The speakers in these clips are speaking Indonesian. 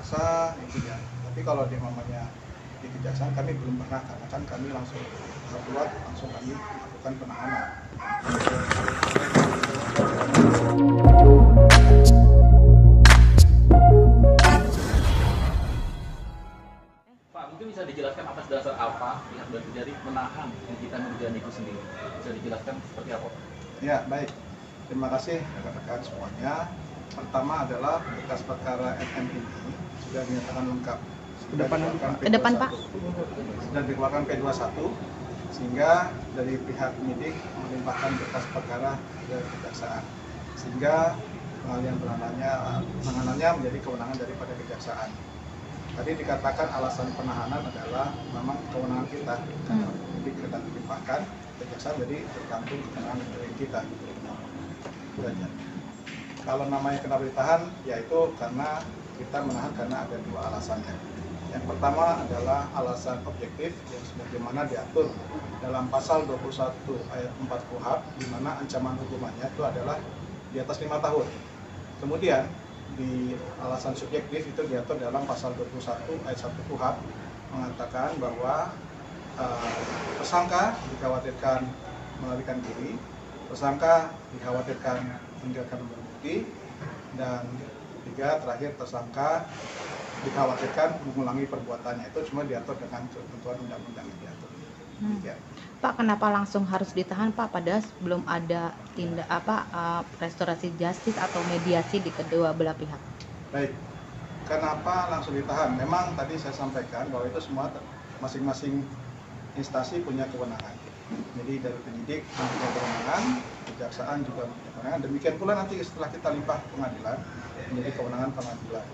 paksa itu ya. Tapi kalau di mamanya di kejaksaan kami belum pernah, karena kan kami langsung buat langsung kami lakukan penahanan. Pak, mungkin bisa dijelaskan atas dasar apa pihak dari menahan Nikita Mirzani itu sendiri? Bisa dijelaskan seperti apa? Ya, baik. Terima kasih rekan-rekan semuanya. Pertama adalah berkas perkara MM ini sudah dinyatakan lengkap. Ke depan, P21. Sudah dikeluarkan P21, sehingga dari pihak penyidik melimpahkan berkas perkara ke kejaksaan, sehingga penanganannya menjadi kewenangan daripada kejaksaan. Tadi dikatakan alasan penahanan adalah memang kewenangan kita, jadi kita dilimpahkan kejaksaan, jadi tergantung kewenangan dari kita. Itu aja. Kalau namanya kenapa ditahan, yaitu karena kita menahan karena ada dua alasannya. Yang pertama adalah alasan objektif yang sebagaimana diatur dalam pasal 21 ayat 4 KUHP, di mana ancaman hukumannya itu adalah di atas 5 tahun. Kemudian di alasan subjektif itu diatur dalam pasal 21 ayat 1 KUHP, mengatakan bahwa tersangka dikhawatirkan melarikan diri, tersangka dikhawatirkan meninggalkan barang bukti, dan ketiga terakhir tersangka dikhawatirkan mengulangi perbuatannya. Itu cuma diatur dengan ketentuan undang-undang yang diatur. Ya. Pak, kenapa langsung harus ditahan Pak? Padahal belum ada tindak restorasi justice atau mediasi di kedua belah pihak. Baik, kenapa langsung ditahan? Memang tadi saya sampaikan bahwa itu semua masing-masing instansi punya kewenangan. Jadi dari penyidik punya kewenangan, kejaksaan juga punya kewenangan. Demikian pula nanti setelah kita limpah pengadilan menjadi kewenangan pengadilan.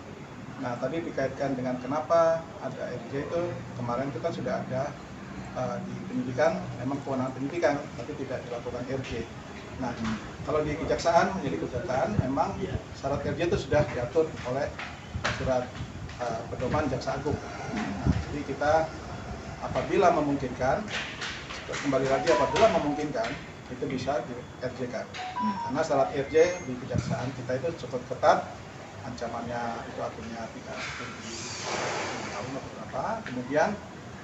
Nah, tadi dikaitkan dengan kenapa ada RJ itu, kemarin itu kan sudah ada di penyidikan, memang kewenangan penyidikan, tapi tidak dilakukan RJ. Nah, kalau di kejaksaan menjadi kejaksaan, memang syarat RJ itu sudah diatur oleh surat pedoman Jaksa Agung. Nah, jadi kita apabila memungkinkan, kembali lagi apabila memungkinkan, itu bisa di RJ-kan. Karena syarat RJ di kejaksaan kita itu cukup ketat, ancamannya itu artinya tidak tinggi tahun atau berapa. Kemudian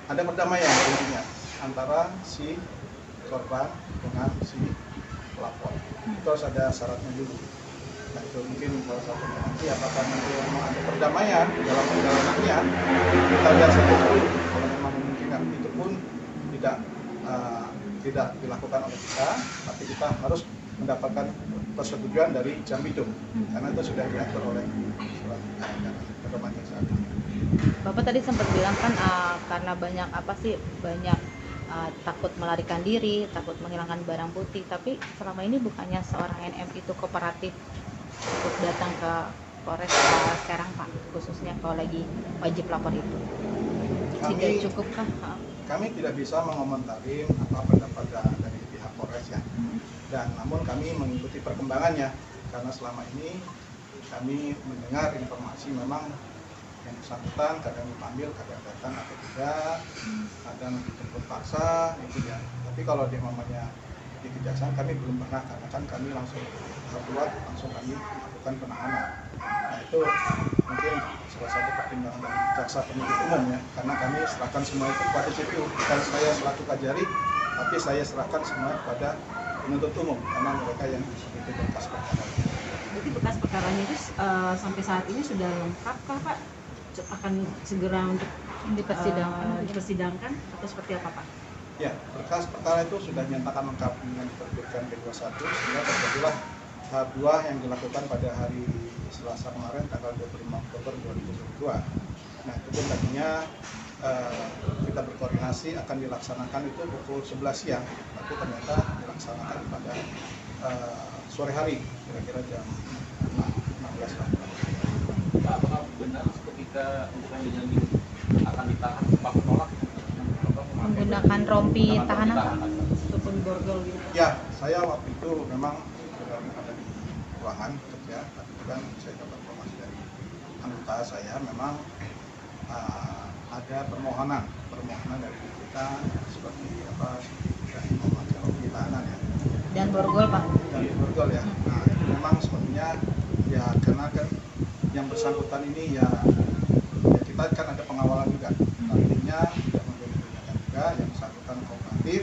ada perdamaian intinya antara si korban dengan si pelapor. Itu harus ada syaratnya dulu. Nah, itu mungkin salah satu nanti apakah nanti memang ada perdamaian di dalam perjalanannya, kita lihat saja dulu. Kalau memang memungkinkan, itu pun tidak dilakukan oleh kita, tapi kita harus mendapatkan persetujuan dari Jambitung, karena itu sudah diatur oleh surat pedoman Jaksa Agung. Bapak tadi sempat bilang kan karena banyak takut melarikan diri, takut menghilangkan barang bukti, tapi selama ini bukannya seorang NM itu kooperatif untuk datang ke Polres Serang Pak, khususnya kalau lagi wajib lapor itu. Tidak cukupkah? Kami tidak bisa mengomentari apa pendapat dari pihak Polres ya. Dan namun kami mengikuti perkembangannya, karena selama ini kami mendengar informasi memang yang bersangkutan kadang dipanggil, kadang datang atau tidak, kadang dijemput paksa itu ya. Tapi kalau di mamanya di kejaksaan kami belum pernah, karena kan kami langsung kami lakukan penahanan. Nah, itu mungkin salah satu pertimbangan dari jaksa penuntut umum ya, karena kami serahkan semua itu kepada CPU, bukan saya selaku Kajari, tapi saya serahkan semua kepada penuntut umum, karena mereka yang itu berkas perkara. Jadi berkas perkaranya itu sampai saat ini sudah lengkap kah Pak? Akan segera untuk dipersidangkan atau seperti apa Pak? Ya, berkas perkara itu sudah dinyatakan lengkap dengan diterbitkan P21, sehingga terjadilah tahap 2 yang dilakukan pada hari Selasa kemarin tanggal 25 Oktober 2022. Nah, itu pun tadinya kita berkoordinasi akan dilaksanakan itu pukul 11 siang, tapi ternyata dilaksanakan pada sore hari, kira-kira jam 16 lah. Pak, apakah benar ketika untuk yang Jambi akan ditahan, Pak menolak Menggunakan rompi tahanan Pak? Ataupun borgol gitu? Ya, saya waktu itu memang sudah ada di ruangan kerja, tapi kan saya dapat informasi dari anggota saya, memang ada permohonan dari kita seperti apa, rompi tahanan ya. Dan borgol Pak? Dan borgol ya. Nah, itu memang sepertinya ya karena kan yang bersangkutan ini ya kita kan ada pengawalan juga, artinya tidak menjadi tindakan juga yang bersangkutan kooperatif,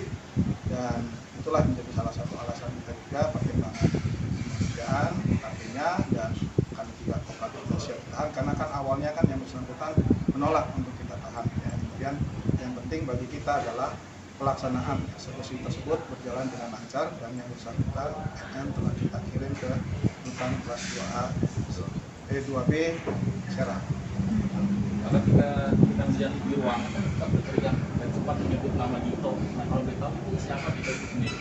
dan itulah menjadi salah satu alasan kita juga pertimbangan kemanusiaan artinya, dan kami juga kooperatif dan siap tahan karena kan awalnya kan yang bersangkutan menolak untuk kita tahan ya. Kemudian yang penting bagi kita adalah pelaksanaan eksekusi tersebut berjalan dengan lancar, dan yang bersangkutan MM telah kita kirim ke rutan kelas 2B Serang. Kalau kita menjadi di ruangan kan kita berteriak dan sempat menyebut nama Dito. Nah kalau kita tahu siapa Dito itu sendiri?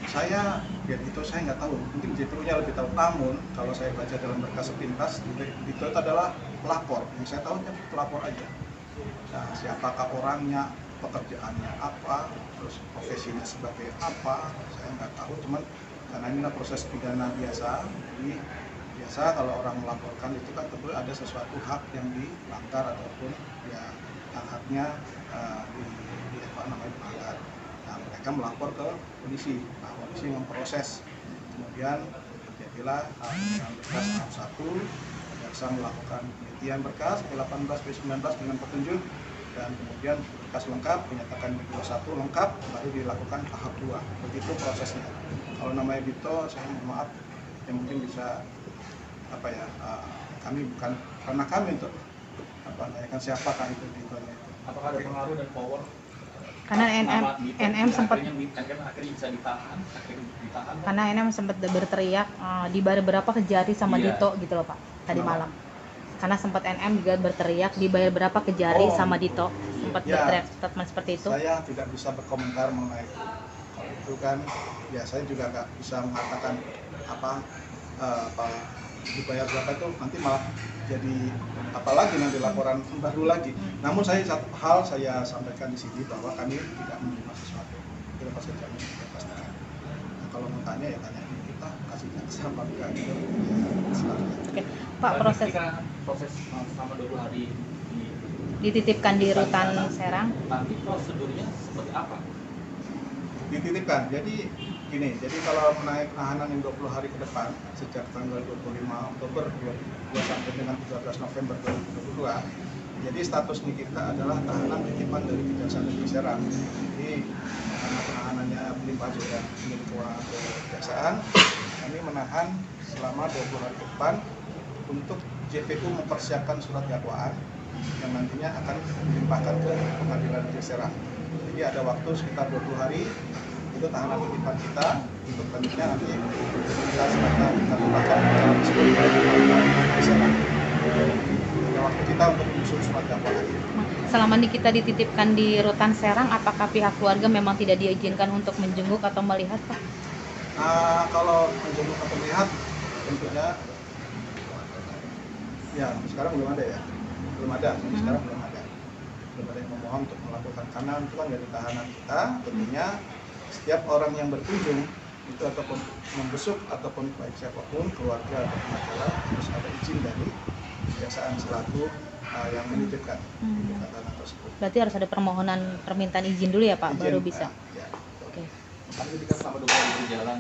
Saya itu saya nggak tahu, mungkin Dito-nya lebih tahu. Namun kalau saya baca dalam berkas sepintas, Dito itu adalah pelapor. Yang saya tahu hanya pelapor aja. Nah, siapakah orangnya, pekerjaannya apa, terus profesinya sebagai apa, saya nggak tahu. Cuman karena inilah proses pidana biasa, jadi biasa kalau orang melaporkan itu kan tentu ada sesuatu hak yang dilanggar ataupun ya hak-haknya dilanggar. Nah, mereka melapor ke polisi. Nah, polisi memproses. Kemudian terjadilah dengan berkas 61, jaksa melakukan penelitian berkas P18 P19 dengan petunjuk, dan kemudian berkas lengkap dinyatakan P21 lengkap, baru dilakukan tahap 2. Begitu prosesnya. Kalau namanya Dito, saya mohon maaf, yang mungkin bisa kami bukan karena kami untuk menanyakan siapakah itu Dito itu. Apakah ada pengaruh dan power? Karena NM sempat akhirnya bisa ditahan, karena NM sempat berteriak di berapa kejari sama Iya. Dito gitu loh Pak tadi Kenapa? malam. Karena sempat NM juga berteriak dibayar berapa kejari sama Dito, sempat Ya. berteriak statement seperti itu. Saya tidak bisa berkomentar mengenai itu. Kalau itu kan, ya saya juga nggak bisa mengatakan apa dibayar berapa itu, nanti malah jadi apalagi nanti laporan baru lagi. Namun satu hal saya sampaikan di sini bahwa kami tidak menerima sesuatu. Kita pasti jamin, kita pastikan. Nah, kalau mau tanya ya tanya kita kasih jaksa apa enggak gitu. Oke, Pak, proses selama 20 hari dititipkan di rutan Serang. nanti prosedurnya seperti apa? Dititipkan. Jadi gini, jadi kalau menaik tahanan yang 20 hari ke depan sejak tanggal 25 Oktober 2022 sampai dengan 13 November 2022, jadi statusnya kita adalah tahanan titipan dari Kejaksaan Negeri Serang. Jadi karena penahanannya melimpah sudah menjadi kewenangan kejaksaan, kami menahan selama 20 hari ke depan untuk JPU mempersiapkan surat dakwaan yang nantinya akan dilimpahkan ke Pengadilan Negeri Serang. Jadi ada waktu sekitar 20 hari itu tahanan titipan kita untuk selanjutnya nanti kita limpahkan ke Pengadilan Negeri Serang. Ada waktu kita untuk menyusun surat dakwaan. Selama ini kita dititipkan di rutan Serang, apakah pihak keluarga memang tidak diizinkan untuk menjenguk atau melihat, Pak? Kalau menjenguk atau melihat tentunya ya sekarang belum ada ya, belum ada. Sekarang belum ada yang memohon untuk melakukan, karena itu kan dari tahanan kita. Tentunya setiap orang yang berkunjung itu ataupun membesuk ataupun baik siapapun keluarga atau masyarakat harus ada izin dari kejaksaan selaku yang menitipkan tahanan tersebut. Berarti harus ada permohonan permintaan izin dulu ya Pak, Izin, baru bisa. ya. Oke. Tapi ketika selama 20 hari berjalan